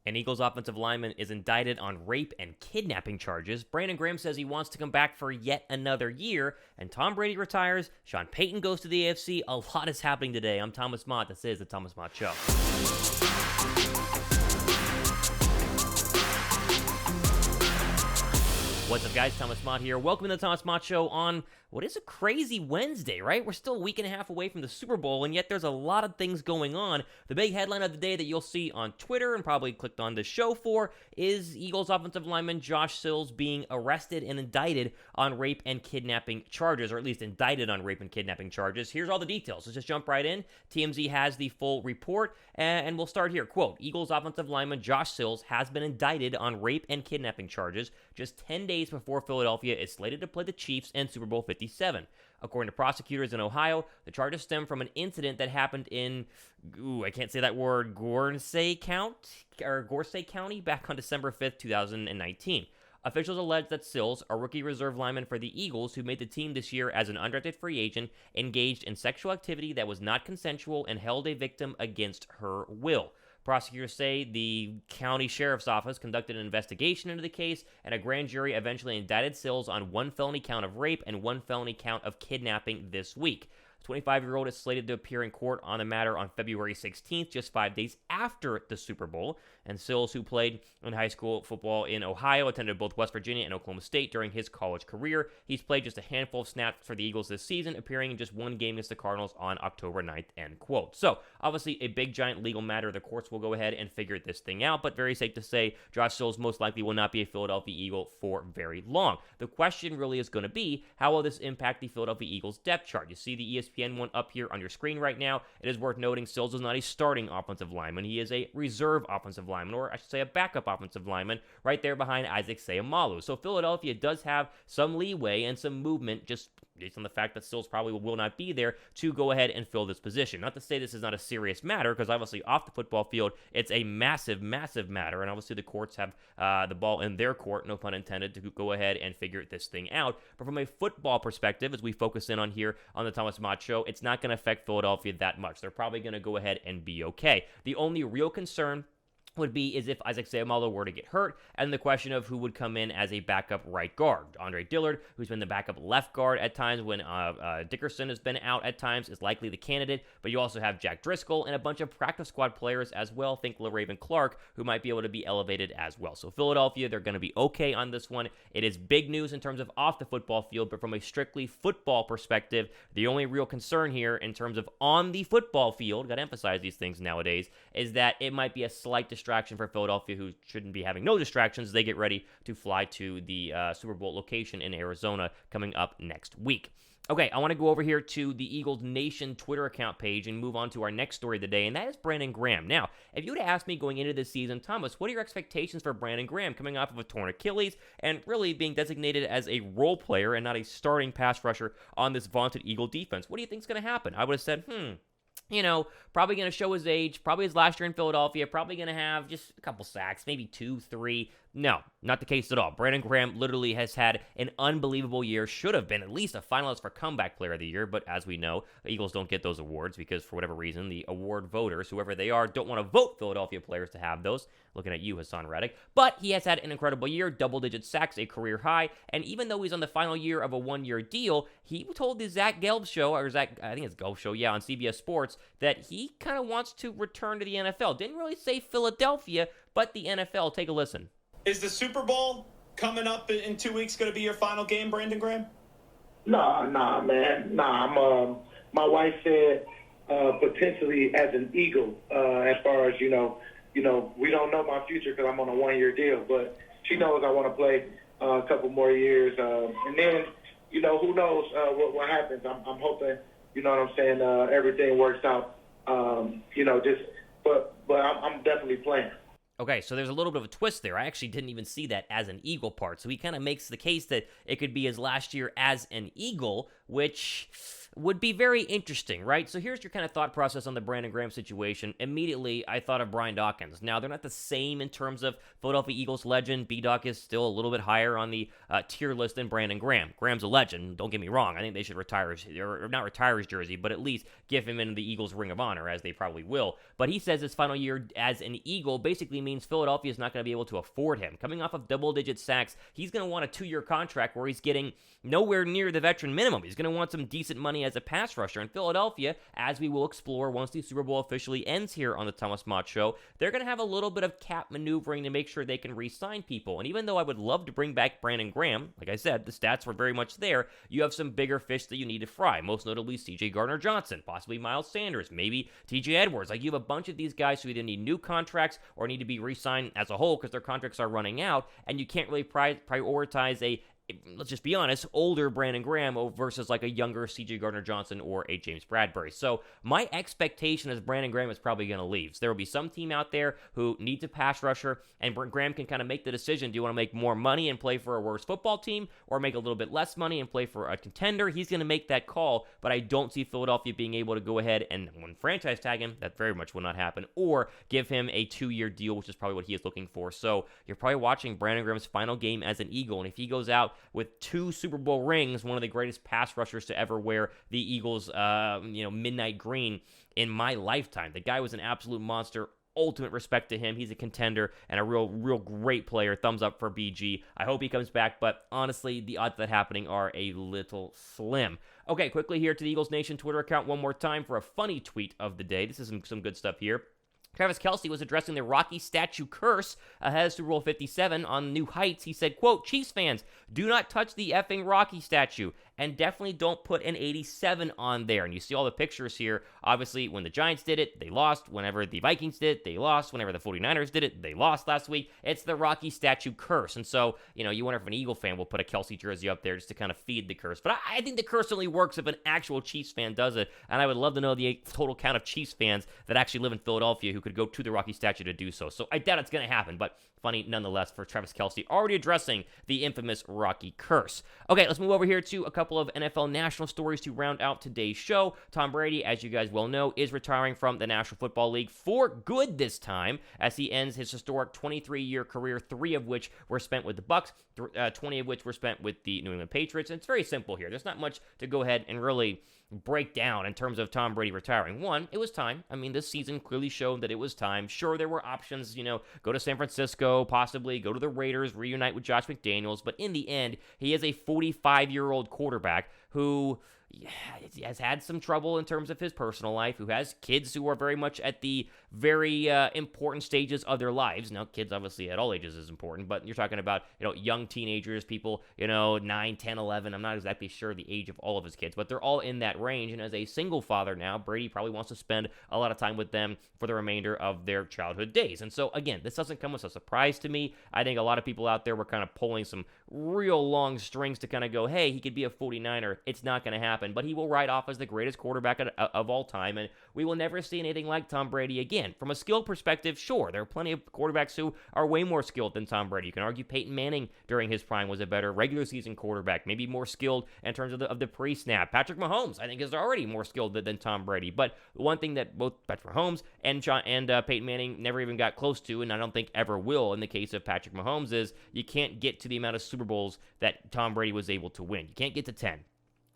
An Eagles offensive lineman is indicted on rape and kidnapping charges. Brandon Graham says he wants to come back for yet another year. And Tom Brady retires. Sean Payton goes to the AFC. A lot is happening today. I'm Thomas Mott. This is the Thomas Mott Show. What's up, guys? Thomas Mott here. Welcome to the Thomas Mott Show on what is a crazy Wednesday, right? We're still a week and a half away from the Super Bowl, and yet there's a lot of things going on. The big headline of the day that you'll see on Twitter and probably clicked on the show for is Eagles offensive lineman Josh Sills being arrested and indicted on rape and kidnapping charges, or at least indicted on rape and kidnapping charges. Here's all the details. Let's just jump right in. TMZ has the full report, and we'll start here. Quote, Eagles offensive lineman Josh Sills has been indicted on rape and kidnapping charges just 10 days before Philadelphia is slated to play the Chiefs in Super Bowl 57. According to prosecutors in Ohio, the charges stem from an incident that happened in, I can't say that word, Gorsey County back on December 5th, 2019. Officials allege that Sills, a rookie reserve lineman for the Eagles who made the team this year as an undrafted free agent, engaged in sexual activity that was not consensual and held a victim against her will. Prosecutors say the county sheriff's office conducted an investigation into the case, and a grand jury eventually indicted Sills on one felony count of rape and one felony count of kidnapping this week. The 25-year-old is slated to appear in court on the matter on February 16th, just 5 days after the Super Bowl. And Sills, who played in high school football in Ohio, attended both West Virginia and Oklahoma State during his college career. He's played just a handful of snaps for the Eagles this season, appearing in just one game against the Cardinals on October 9th, end quote. So, obviously, a big, giant legal matter. The courts will go ahead and figure this thing out, but very safe to say, Josh Sills most likely will not be a Philadelphia Eagle for very long. The question really is going to be, how will this impact the Philadelphia Eagles depth chart? You see the ESPN one up here on your screen right now. It is worth noting Sills is not a starting offensive lineman. He is a reserve offensive lineman, or I should say a backup offensive lineman, right there behind Isaac Seumalo. So Philadelphia does have some leeway and some movement just based on the fact that Sills probably will not be there to go ahead and fill this position. Not to say this is not a serious matter, because obviously off the football field, it's a massive, massive matter, and obviously the courts have the ball in their court, no pun intended, to go ahead and figure this thing out. But from a football perspective, as we focus in on here on the Thomas Mott Show, it's not going to affect Philadelphia that much. They're probably going to go ahead and be okay. The only real concern would be is if Isaac Seumalo were to get hurt, and the question of who would come in as a backup right guard. Andre Dillard, who's been the backup left guard at times when Dickerson has been out at times, is likely the candidate, but you also have Jack Driscoll and a bunch of practice squad players as well. Think LaRaven Clark, who might be able to be elevated as well. So Philadelphia, they're going to be okay on this one. It is big news in terms of off the football field, but from a strictly football perspective, the only real concern here in terms of on the football field, got to emphasize these things nowadays, is that it might be a slight distraction for Philadelphia, who shouldn't be having no distractions as they get ready to fly to the Super Bowl location in Arizona coming up next week. Okay, I want to go over here to the Eagles Nation Twitter account page and move on to our next story of the day, and that is Brandon Graham. Now, if you would have asked me going into this season, Thomas, what are your expectations for Brandon Graham coming off of a torn Achilles and really being designated as a role player and not a starting pass rusher on this vaunted Eagle defense? What do you think is going to happen? I would have said, probably going to show his age, probably his last year in Philadelphia, probably going to have just a couple sacks, maybe 2, 3. No, not the case at all. Brandon Graham literally has had an unbelievable year, should have been at least a finalist for Comeback Player of the Year, but as we know, the Eagles don't get those awards because for whatever reason, the award voters, whoever they are, don't want to vote Philadelphia players to have those. Looking at you, Hassan Reddick. But he has had an incredible year, double-digit sacks, a career high, and even though he's on the final year of a one-year deal, he told the Zach Gelb show, on CBS Sports, that he kind of wants to return to the NFL. Didn't really say Philadelphia, but the NFL. Take a listen. Is the Super Bowl coming up in 2 weeks going to be your final game, Brandon Graham? Nah, man. My wife said potentially as an Eagle, as far as, we don't know my future because I'm on a one-year deal, but she knows I want to play a couple more years. And then, who knows what happens. I'm hoping, everything works out, but I'm definitely playing. Okay, so there's a little bit of a twist there. I actually didn't even see that as an Eagle part. So he kind of makes the case that it could be his last year as an Eagle, which would be very interesting, right? So here's your kind of thought process on the Brandon Graham situation. Immediately, I thought of Brian Dawkins. Now, they're not the same in terms of Philadelphia Eagles legend. B-Doc is still a little bit higher on the tier list than Brandon Graham. Graham's a legend, don't get me wrong. I think they should retire, or not retire his jersey, but at least give him into the Eagles Ring of Honor, as they probably will. But he says his final year as an Eagle basically means Philadelphia is not going to be able to afford him. Coming off of double-digit sacks, he's going to want a 2-year contract where he's getting nowhere near the veteran minimum. He's going to want some decent money as a pass rusher. In Philadelphia, as we will explore once the Super Bowl officially ends here on the Thomas Mott Show, they're going to have a little bit of cap maneuvering to make sure they can re-sign people. And even though I would love to bring back Brandon Graham, like I said, the stats were very much there, you have some bigger fish that you need to fry, most notably C.J. Gardner-Johnson, possibly Miles Sanders, maybe T.J. Edwards. Like, you have a bunch of these guys who either need new contracts or need to be re-signed as a whole because their contracts are running out, and you can't really prioritize a, let's just be honest, older Brandon Graham versus like a younger C.J. Gardner-Johnson or a James Bradbury. So my expectation is Brandon Graham is probably going to leave. So there will be some team out there who needs a pass rusher, and Graham can kind of make the decision. Do you want to make more money and play for a worse football team, or make a little bit less money and play for a contender? He's going to make that call, but I don't see Philadelphia being able to go ahead and franchise tag him. That very much will not happen, or give him a 2-year deal, which is probably what he is looking for. So you're probably watching Brandon Graham's final game as an Eagle, and if he goes out with 2 Super Bowl rings, one of the greatest pass rushers to ever wear the Eagles, midnight green in my lifetime. The guy was an absolute monster. Ultimate respect to him. He's a contender and a real great player. Thumbs up for BG. I hope he comes back, but honestly, the odds of that happening are a little slim. Okay, quickly here to the Eagles Nation Twitter account one more time for a funny tweet of the day. This is some good stuff here. Travis Kelce was addressing the Rocky statue curse ahead of Super Bowl 57 on New Heights. He said, quote, "Chiefs fans, do not touch the effing Rocky statue, and definitely don't put an 87 on there." And you see all the pictures here. Obviously, when the Giants did it, they lost. Whenever the Vikings did it, they lost. Whenever the 49ers did it, they lost last week. It's the Rocky statue curse. And so, you wonder if an Eagle fan will put a Kelce jersey up there just to kind of feed the curse. But I think the curse only works if an actual Chiefs fan does it. And I would love to know the total count of Chiefs fans that actually live in Philadelphia who could go to the Rocky statue to do so. So I doubt it's going to happen, but funny nonetheless for Travis Kelce already addressing the infamous Rocky curse. Okay, let's move over here to a couple of NFL national stories to round out today's show. Tom Brady, as you guys well know, is retiring from the National Football League for good this time as he ends his historic 23-year career, 3 of which were spent with the Bucs, 20 of which were spent with the New England Patriots. And it's very simple here. There's not much to go ahead and really break down in terms of Tom Brady retiring. One, it was time. I mean, this season clearly showed that it was time. Sure, there were options, go to San Francisco, possibly go to the Raiders, reunite with Josh McDaniels, but in the end, he is a 45-year-old quarterback who has had some trouble in terms of his personal life, who has kids who are very much at the very important stages of their lives. Now, kids obviously at all ages is important, but you're talking about, young teenagers, people, 9, 10, 11. I'm not exactly sure the age of all of his kids, but they're all in that range. And as a single father now, Brady probably wants to spend a lot of time with them for the remainder of their childhood days. And so, again, this doesn't come as a surprise to me. I think a lot of people out there were kind of pulling some real long strings to kind of go, hey, he could be a 49er. It's not going to happen. But he will ride off as the greatest quarterback of all time, and we will never see anything like Tom Brady again. From a skill perspective, sure, there are plenty of quarterbacks who are way more skilled than Tom Brady. You can argue Peyton Manning during his prime was a better regular season quarterback, maybe more skilled in terms of the pre-snap. Patrick Mahomes, I think, is already more skilled than Tom Brady. But one thing that both Patrick Mahomes and Peyton Manning never even got close to, and I don't think ever will in the case of Patrick Mahomes, is you can't get to the amount of Super Bowls that Tom Brady was able to win. You can't get to 10.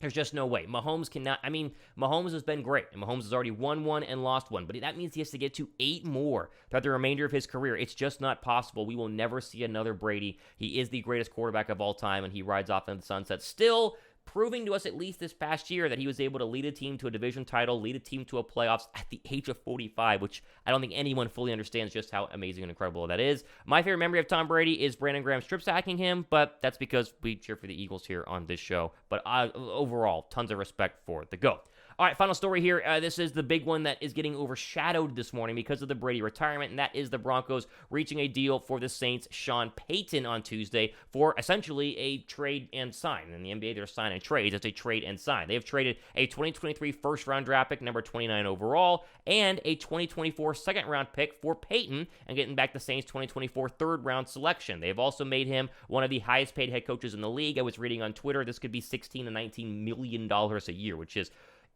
There's just no way. Mahomes cannot. I mean, Mahomes has been great, and Mahomes has already won 1 and lost 1, but that means he has to get to 8 more throughout the remainder of his career. It's just not possible. We will never see another Brady. He is the greatest quarterback of all time, and he rides off into the sunset. Still proving to us, at least this past year, that he was able to lead a team to a division title, lead a team to a playoffs at the age of 45, which I don't think anyone fully understands just how amazing and incredible that is. My favorite memory of Tom Brady is Brandon Graham strip sacking him, but that's because we cheer for the Eagles here on this show. But overall, tons of respect for the GOAT. All right, final story here. This is the big one that is getting overshadowed this morning because of the Brady retirement, and that is the Broncos reaching a deal for the Saints' Sean Payton on Tuesday for essentially a trade and sign. In the NBA, they're signing trades. It's a trade and sign. They have traded a 2023 first-round draft pick, number 29 overall, and a 2024 second-round pick for Payton, and getting back the Saints' 2024 third-round selection. They have also made him one of the highest-paid head coaches in the league. I was reading on Twitter this could be $16 to $19 million a year, which is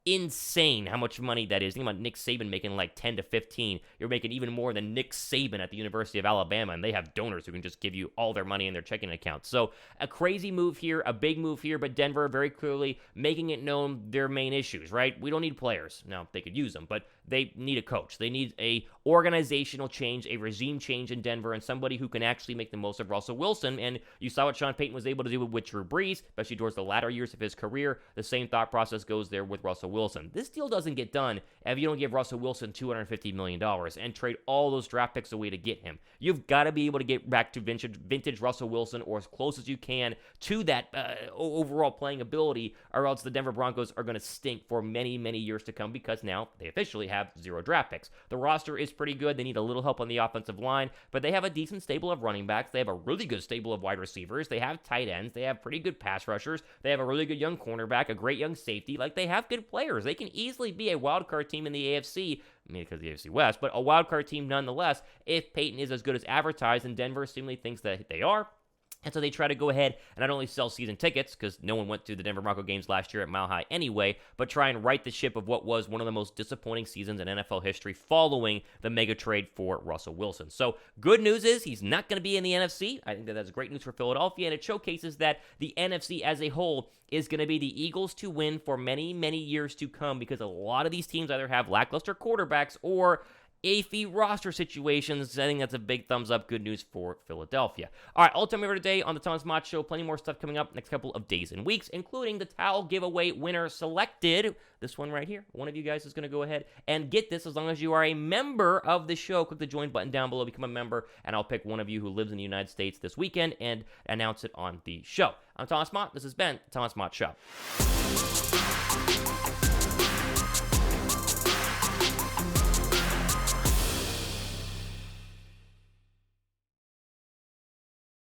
insane how much money that is. Think about Nick Saban making like 10 to 15. You're making even more than Nick Saban at the University of Alabama, and they have donors who can just give you all their money in their checking accounts. So a crazy move here, a big move here, but Denver very clearly making it known their main issues, right? We don't need players. Now, they could use them, but they need a coach. They need a organizational change, a regime change in Denver, and somebody who can actually make the most of Russell Wilson. And you saw what Sean Payton was able to do with Drew Brees, especially towards the latter years of his career. The same thought process goes there with Russell Wilson. This deal doesn't get done if you don't give Russell Wilson $250 million and trade all those draft picks away to get him. You've got to be able to get back to vintage Russell Wilson, or as close as you can to that overall playing ability, or else the Denver Broncos are going to stink for many, many years to come, because now they officially have 0 draft picks. The roster is pretty good. They need a little help on the offensive line, but they have a decent stable of running backs. They have a really good stable of wide receivers. They have tight ends. They have pretty good pass rushers. They have a really good young cornerback, a great young safety. Like, they have good players. They can easily be a wild card team in the AFC, maybe because of the AFC West, but a wild card team nonetheless if Payton is as good as advertised, and Denver seemingly thinks that they are. And so they try to go ahead and not only sell season tickets, because no one went to the Denver Bronco games last year at Mile High anyway, but try and right the ship of what was one of the most disappointing seasons in NFL history following the mega trade for Russell Wilson. So good news is he's not going to be in the NFC. I think that's great news for Philadelphia, and it showcases that the NFC as a whole is going to be the Eagles to win for many, many years to come, because a lot of these teams either have lackluster quarterbacks or iffy roster situations. I think that's a big thumbs up. Good news for Philadelphia. All right, all the time we have today on the Thomas Mott Show. Plenty more stuff coming up next couple of days and weeks, including the towel giveaway winner selected. This one right here. One of you guys is going to go ahead and get this as long as you are a member of the show. Click the join button down below, become a member, and I'll pick one of you who lives in the United States this weekend and announce it on the show. I'm Thomas Mott. This has been the Thomas Mott Show.